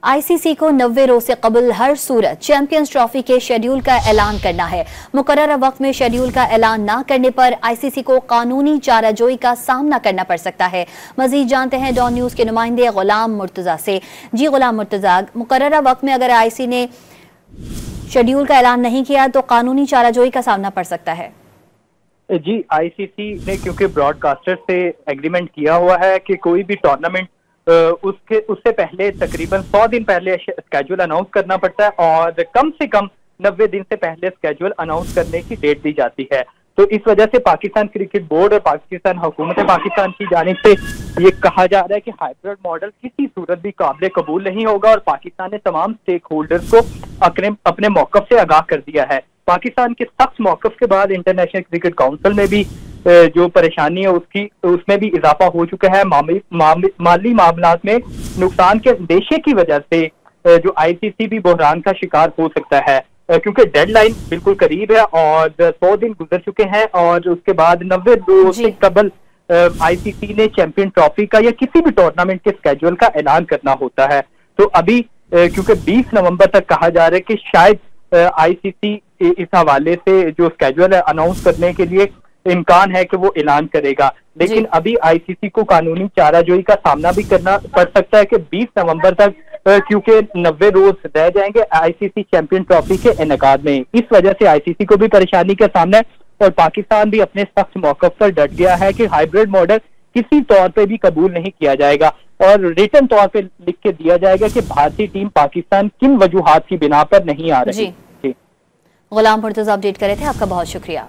ICC को 90 रोज से कबल हर सूरत चैंपियंस ट्रॉफी के शेड्यूल का ऐलान करना है। मुकर्रर वक्त में शेड्यूल का ऐलान न करने पर आईसीसी को कानूनी चाराजोई का सामना करना पड़ सकता है। मजीद जानते हैं डॉन न्यूज के नुमाइंदे गुलाम मुर्तजा से। जी गुलाम मुर्तजा, मुकर्रर वक्त में अगर आईसीसी ने शेड्यूल का ऐलान नहीं किया तो कानूनी चाराजोई का सामना पड़ सकता है। जी, आईसीसी ने क्योंकि ब्रॉडकास्टर से एग्रीमेंट किया हुआ है कि कोई भी टूर्नामेंट उससे पहले तकरीबन 100 दिन पहले स्केड्यूल अनाउंस करना पड़ता है और कम से कम 90 दिन से पहले स्केड्यूल अनाउंस करने की डेट दी जाती है। तो इस वजह से पाकिस्तान क्रिकेट बोर्ड और पाकिस्तान हुकूमत पाकिस्तान की जानिब से ये कहा जा रहा है कि हाइब्रिड मॉडल किसी सूरत भी काबिल कबूल नहीं होगा और पाकिस्तान ने तमाम स्टेक होल्डर्स को अपने मौकफ से आगाह कर दिया है। पाकिस्तान के सख्त मौकफ के बाद इंटरनेशनल क्रिकेट काउंसिल में भी जो परेशानी है उसमें भी इजाफा हो चुका है। माली मामलात में नुकसान के अंदेशे की वजह से जो आईसीसी भी बहरान का शिकार हो सकता है, क्योंकि डेडलाइन बिल्कुल करीब है और 100 दिन गुजर चुके हैं और उसके बाद 90 रोज से कबल आईसीसी ने चैंपियन ट्रॉफी का या किसी भी टूर्नामेंट के स्केड्यूल का ऐलान करना होता है। तो अभी क्योंकि 20 नवंबर तक कहा जा रहा है कि शायद आईसीसी इस हवाले से जो स्केड्यूल है अनाउंस करने के लिए इम्कान है कि वो ऐलान करेगा, लेकिन अभी आईसीसी को कानूनी चाराजोई का सामना भी करना पड़ सकता है कि 20 नवंबर तक क्योंकि 90 रोज रह जाएंगे आईसीसी चैंपियन ट्रॉफी के इनेकाद में। इस वजह से आईसीसी को भी परेशानी का सामना है और पाकिस्तान भी अपने सख्त मौकफ पर डट गया है कि हाइब्रिड मॉडल किसी तौर पे भी कबूल नहीं किया जाएगा और रिटन तौर पे लिख के दिया जाएगा कि भारतीय टीम पाकिस्तान किन वजूहात की बिना पर नहीं आ रही। गुलाम मुर्तजा अपडेट करे थे, आपका बहुत शुक्रिया।